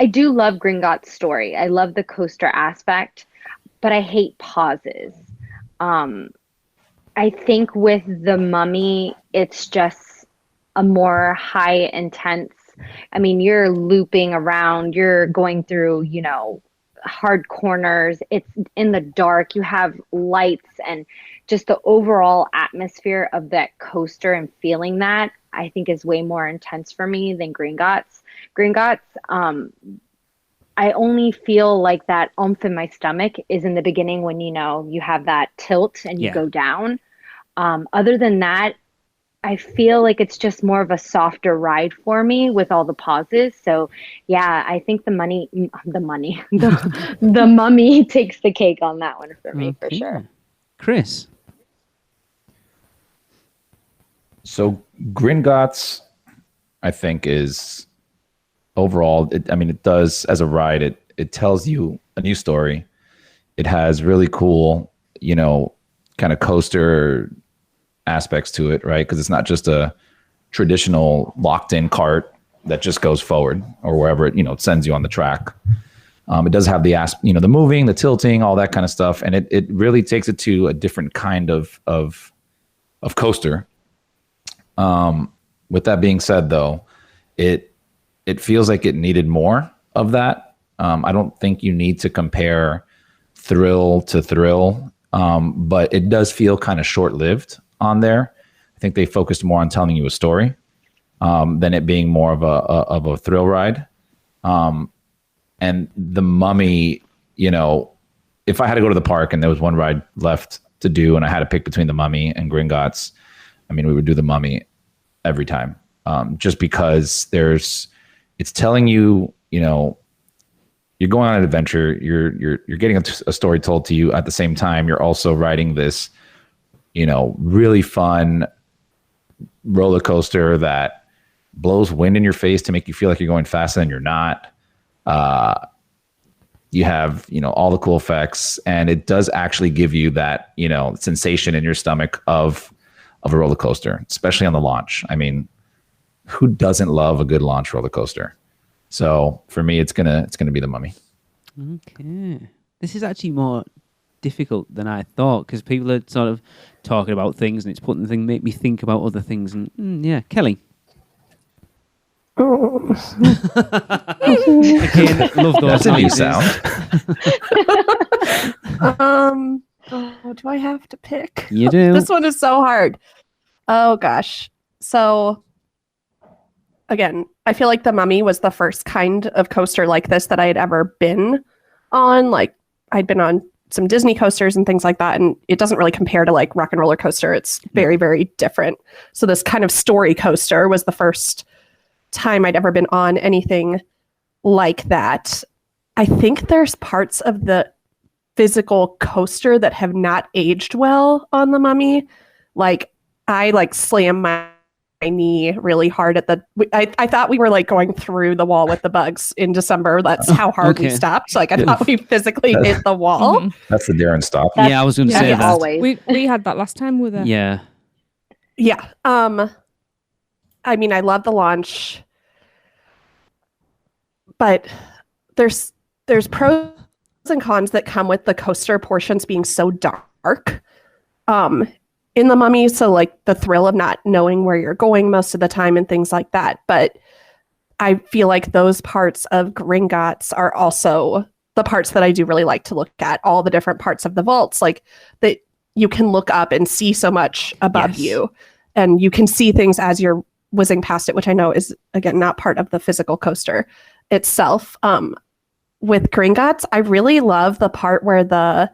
do love Gringotts' story. I love the coaster aspect, but I hate pauses. I think with the Mummy, it's just a more high intense. I mean, you're looping around, you're going through, hard corners, it's in the dark, you have lights, and just the overall atmosphere of that coaster and feeling that, I think, is way more intense for me than Gringotts. I only feel like that oomph in my stomach is in the beginning when you have that tilt and you go down. Other than that, I feel like it's just more of a softer ride for me with all the pauses. So yeah, I think the Mummy takes the cake on that one for me, for sure. Chris. So Gringotts, I think, is overall, it does, as a ride, it tells you a new story. It has really cool, kind of coaster aspects to it, right? Because it's not just a traditional locked-in cart that just goes forward or wherever it sends you on the track. It does have the the moving, the tilting, all that kind of stuff, and it really takes it to a different kind of coaster. With that being said, though, it feels like it needed more of that. I don't think you need to compare thrill to thrill, but it does feel kind of short-lived on there. I think they focused more on telling you a story than it being more of a thrill ride. And the Mummy, if I had to go to the park and there was one ride left to do and I had to pick between the Mummy and Gringotts, we would do the Mummy every time. Just because it's telling you, you're going on an adventure, you're getting a story told to you at the same time. You're also riding this, really fun roller coaster that blows wind in your face to make you feel like you're going faster than you're not. You have, all the cool effects, and it does actually give you that, sensation in your stomach of a roller coaster, especially on the launch. I mean, who doesn't love a good launch roller coaster? So for me, it's gonna be the Mummy. Okay, this is actually more difficult than I thought, because people are sort of talking about things, and it's putting the thing make me think about other things. And yeah, Kelly. Again, love those That's a new noises. sound. Do I have to pick? You do. This one is so hard. Oh gosh. So again, I feel like the Mummy was the first kind of coaster like this that I had ever been on. Like, I'd been on some Disney coasters and things like that, and it doesn't really compare to like Rock and Roller Coaster. It's very, very different. So this kind of story coaster was the first time I'd ever been on anything like that. I think there's parts of the physical coaster that have not aged well on the Mummy. Like, I slammed my knee really hard at the I thought we were like going through the wall with the bugs in December. That's how hard we stopped. Like, I thought we physically hit the wall. Mhm. That's the Darren stop. Yeah, I was going to say that. Always. We had that last time with her. Yeah. Yeah. I mean, I love the launch, but there's pros and cons that come with the coaster portions being so dark. In the Mummy, so like the thrill of not knowing where you're going most of the time and things like that. But I feel like those parts of Gringotts are also the parts that I do really like to look at. All the different parts of the vaults, like that you can look up and see so much above you, and you can see things as you're whizzing past it, which I know is, again, not part of the physical coaster itself. With Gringotts, I really love the part where the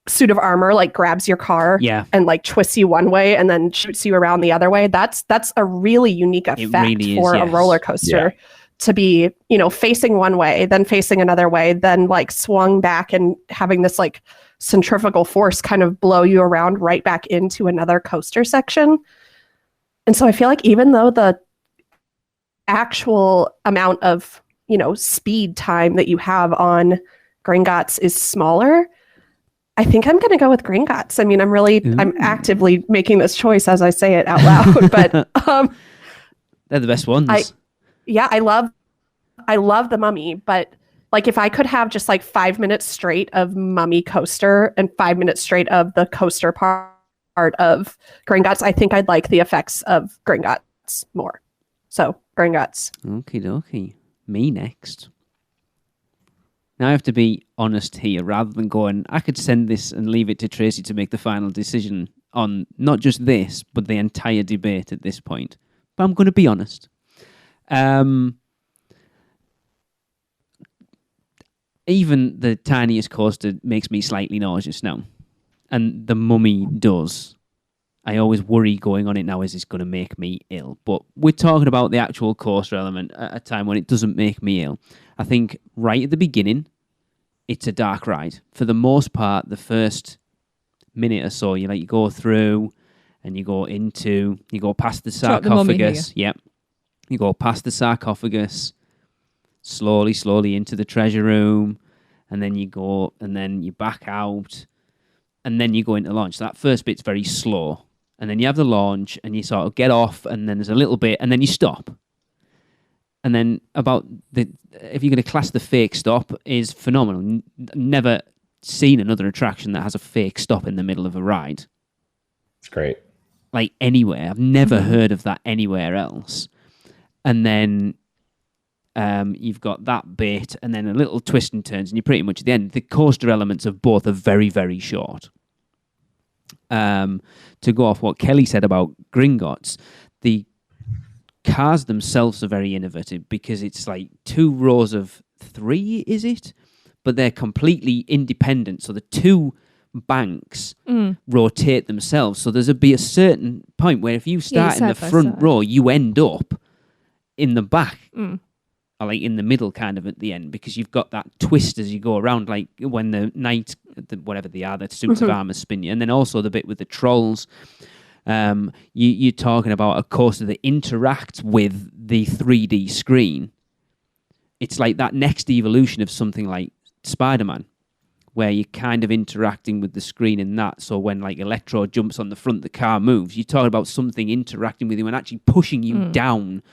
suit of armor like grabs your car and like twists you one way and then shoots you around the other way. That's a really unique effect really for is, a roller coaster to be, facing one way, then facing another way, then like swung back and having this like centrifugal force kind of blow you around right back into another coaster section. And so I feel like even though the actual amount of, speed time that you have on Gringotts is smaller, I think I'm going to go with Gringotts. I mean, I'm actively making this choice as I say it out loud, but they're the best ones. I love the Mummy, but like if I could have just like 5 minutes straight of Mummy coaster and 5 minutes straight of the coaster part of Gringotts, I think I'd like the effects of Gringotts more. So Gringotts. Okie dokie. Me next. Now I have to be honest here, rather than going, I could send this and leave it to Tracy to make the final decision on not just this, but the entire debate at this point. But I'm going to be honest. Even the tiniest coaster makes me slightly nauseous now. And the Mummy does. I always worry going on it now, is this going to make me ill? But we're talking about the actual coaster element at a time when it doesn't make me ill. I think right at the beginning, it's a dark ride. For the most part, the first minute or so, you go through and you go past the sarcophagus. Yep. You go past the sarcophagus, slowly into the treasure room, and then you go, and then you back out, and then you go into launch. So that first bit's very slow. And then you have the launch, and you sort of get off, and then there's a little bit, and then you stop. And then if you're going to class the fake stop, is phenomenal. Never seen another attraction that has a fake stop in the middle of a ride. It's great. Like anywhere. I've never heard of that anywhere else. And then you've got that bit, and then a little twist and turns, and you're pretty much at the end. The coaster elements of both are very, very short. To go off what Kelly said about Gringotts, the cars themselves are very innovative because it's like 2 rows of 3, is it? But they're completely independent. So the 2 banks rotate themselves. So there's be a certain point where if you start in the front row, you end up in the back. Or like in the middle kind of at the end, because you've got that twist as you go around, like when the knight, whatever they are, the suits of armor spin you. And then also the bit with the trolls. You're talking about a coaster that interacts with the 3D screen. It's like that next evolution of something like Spider-Man, where you're kind of interacting with the screen in that. So when like Electro jumps on the front, the car moves. You're talking about something interacting with you and actually pushing you down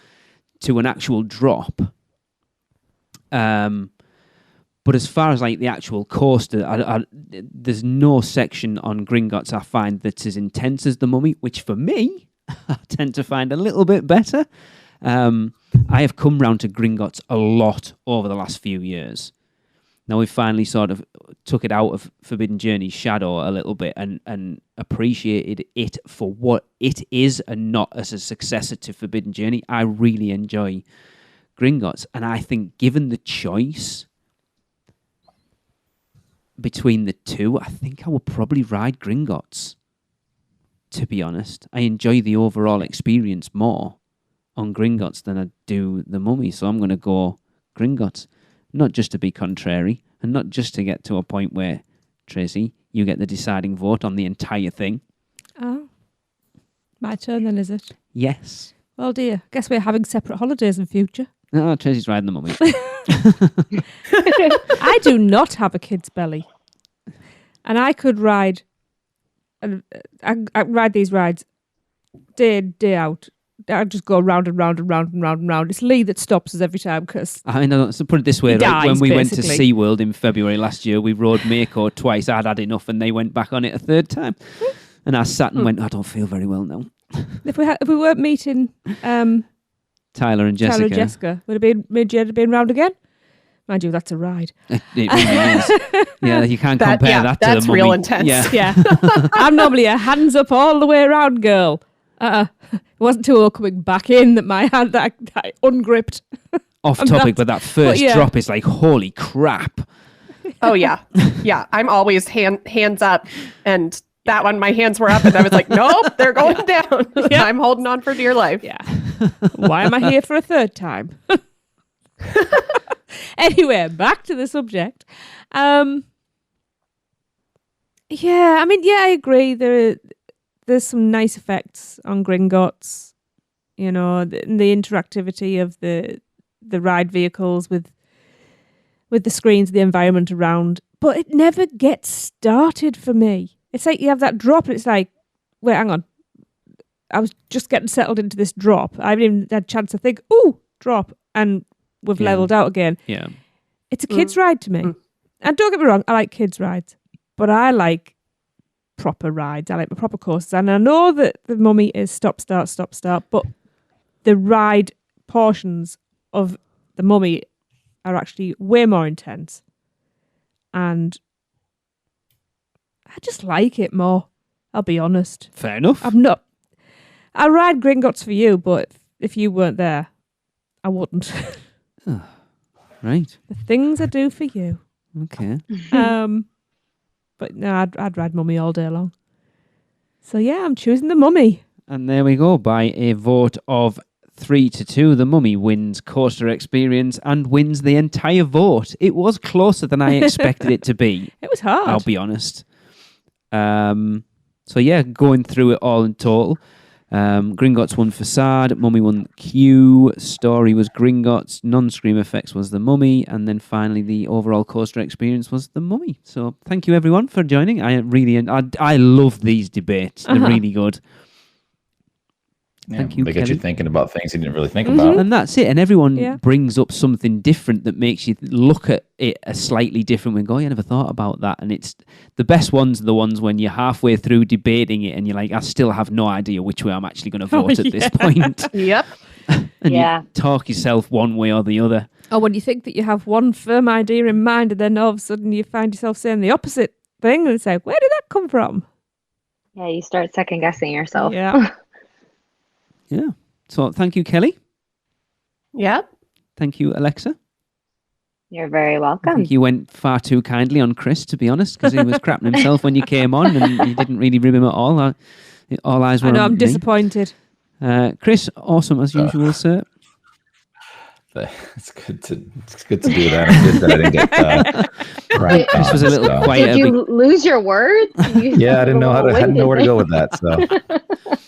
to an actual drop. But as far as like the actual coaster, there's no section on Gringotts I find that's as intense as the Mummy, which for me, I tend to find a little bit better. I have come round to Gringotts a lot over the last few years. Now we've finally sort of took it out of Forbidden Journey's shadow a little bit and appreciated it for what it is and not as a successor to Forbidden Journey. I really enjoy Gringotts, and I think given the choice between the two, I think I will probably ride Gringotts, to be honest. I enjoy the overall experience more on Gringotts than I do the Mummy, so I'm going to go Gringotts. Not just to be contrary, and not just to get to a point where, Tracy, you get the deciding vote on the entire thing. Oh. My turn then, is it? Yes. Well, dear, guess we're having separate holidays in future. Oh, Tracy's riding the Mummy. I do not have a kid's belly. And I could ride... I ride these rides day in, day out. I just go round and round and round and round and round. It's Lee that stops us every time because... I know, so put it this way, dies, when we went to basically. SeaWorld in February last year, we rode Mako twice. I'd had enough and they went back on it a third time. And I sat and went, I don't feel very well now. If we weren't meeting Tyler and Jessica. would have been round again? Mind you, that's a ride. It really is. Yeah, you can't compare that to the that's Mummy. real intense. Yeah. I'm normally a hands up all the way around girl. It wasn't until we were coming back in that my hand that I ungripped. Off topic, but that first drop is like, holy crap. Oh, yeah. Yeah. I'm always hands up. And that one, my hands were up and I was like, nope, they're going down. Yeah. I'm holding on for dear life. Yeah. Why am I here for a third time? Anyway, back to the subject. I agree. There's some nice effects on Gringotts. You know, the interactivity of the ride vehicles with the screens, the environment around. But it never gets started for me. It's like you have that drop and it's like, wait, hang on. I was just getting settled into this drop. I haven't even had a chance to think, ooh, drop. And we've leveled out again. Yeah. It's a kid's ride to me. And don't get me wrong, I like kids' rides. But I like proper rides. I like my proper courses. And I know that the Mummy is stop, start, but the ride portions of the Mummy are actually way more intense. And I just like it more. I'll be honest. Fair enough. I'll ride Gringotts for you, but if you weren't there, I wouldn't. Right. The things I do for you. Okay. But no, I'd ride Mummy all day long. So yeah, I'm choosing the Mummy. And there we go. By a vote of 3-2, the Mummy wins coaster experience and wins the entire vote. It was closer than I expected it to be. It was hard. I'll be honest. So yeah, going through it all in total. Gringotts won Facade, Mummy won Q, Story was Gringotts, Non-Scream Effects was the Mummy, and then finally the overall coaster experience was the Mummy. So thank you everyone for joining. I love these debates. They're really good. Yeah, Thank you, they get Kelly. you thinking about things you didn't really think about. And that's it. And everyone brings up something different that makes you look at it a slightly different way and go, I never thought about that. And it's the best ones are the ones when you're halfway through debating it and you're like, I still have no idea which way I'm actually going to vote at this point. Yep. And you talk yourself one way or the other. Or when you think that you have one firm idea in mind and then all of a sudden you find yourself saying the opposite thing and it's like, where did that come from? Yeah, you start second guessing yourself. Yeah. Yeah. So thank you, Kelly. Yep. Thank you, Alexa. You're very I welcome. think you went far too kindly on Chris, to be honest, because he was crapping himself when you came on and you didn't really rib him at all. All eyes were I know, on I'm me. disappointed. Chris, awesome as usual, sir. It's good to do that. It's good that I didn't get cracked Chris was a little so. quiet. Did you lose your words? Yeah, I didn't know where to go with that. So,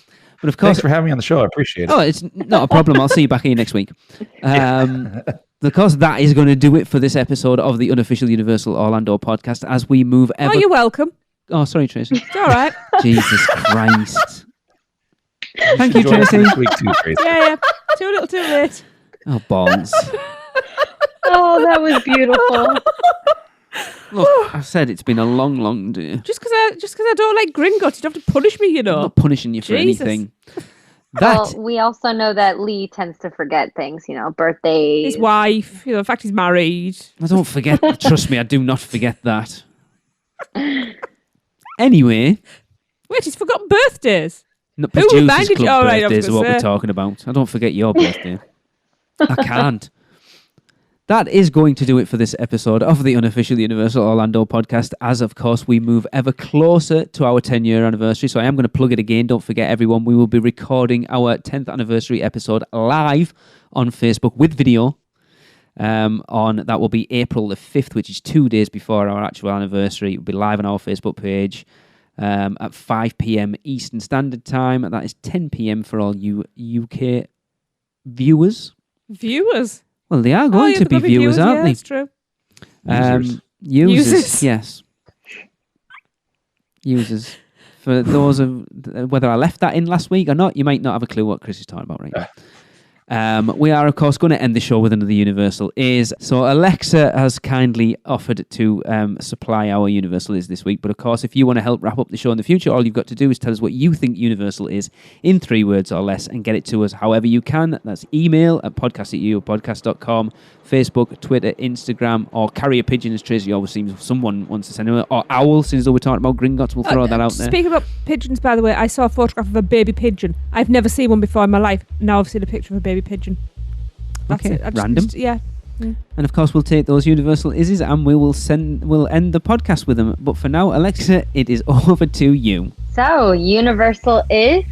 But of course, thanks for having me on the show. I appreciate it. oh, it's not a problem. I'll see you back here next week. Of course, that is going to do it for this episode of the unofficial Universal Orlando podcast as we move ever... Oh, you're welcome. Oh, sorry, Tracy. It's all right. Jesus Christ. Thank you, Tracy. This week too, Tracy. Yeah. Too little, too late. Oh, balls. Oh, that was beautiful. Look, I've said it's been a long, long day. Just because I don't like Gringotts, you don't have to punish me, you I'm know. not punishing you for Jesus. anything. Well, we also know that Lee tends to forget things, birthdays. His wife, in fact, he's married. I don't forget. Trust me, I do not forget that. Anyway. Wait, he's forgotten birthdays. No, Who Producers reminded you? Club Oh, right, I was birthdays are gonna what we're say. talking about. I don't forget your birthday. I can't. That is going to do it for this episode of the unofficial Universal Orlando podcast, as of course we move ever closer to our 10-year anniversary. So I am going to plug it again. Don't forget, everyone, we will be recording our 10th anniversary episode live on Facebook with video. That will be April the 5th, which is 2 days before our actual anniversary. It will be live on our Facebook page at 5 p.m. Eastern Standard Time. That is 10 p.m. for all you UK viewers. Viewers? Well, they are going to be viewers, aren't yeah, they? That's true. Users, yes. Users. For those of whether I left that in last week or not, you might not have a clue what Chris is talking about right now. We are, of course, going to end the show with another Universal Is. So Alexa has kindly offered to supply our Universal Is this week. But, of course, if you want to help wrap up the show in the future, all you've got to do is tell us what you think Universal is in 3 words or less and get it to us however you can. That's email at podcast@uopodcast.com, Facebook, Twitter, Instagram, or carrier pigeon, as Tracy always seems someone wants to send it, or owl, since we're talking about Gringotts, we'll throw that out there. Speaking about pigeons, by the way, I saw a photograph of a baby pigeon. I've never seen one before in my life. Now I've seen a picture of a baby pigeon. That's Okay, it. random. Yeah. And of course, we'll take those Universal Ises and we'll end the podcast with them. But for now, Alexa, it is over to you. So, Universal is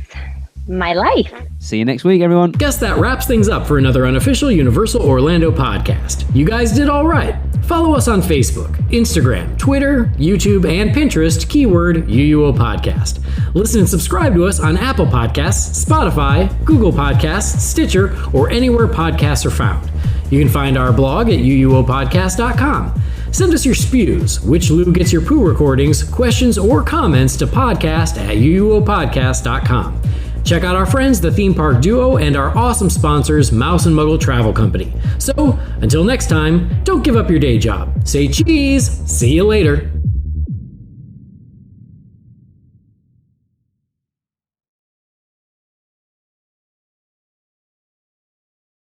my life. See you next week, everyone. Guess that wraps things up for another unofficial Universal Orlando podcast. You guys did all right. Follow us on Facebook, Instagram, Twitter, YouTube, and Pinterest, keyword UUO Podcast. Listen and subscribe to us on Apple Podcasts, Spotify, Google Podcasts, Stitcher, or anywhere podcasts are found. You can find our blog at uuopodcast.com. Send us your spews, which Lou gets your poo recordings, questions, or comments to podcast@uuopodcast.com. Check out our friends, the Theme Park Duo, and our awesome sponsors, Mouse and Muggle Travel Company. So, until next time, don't give up your day job. Say cheese. See you later.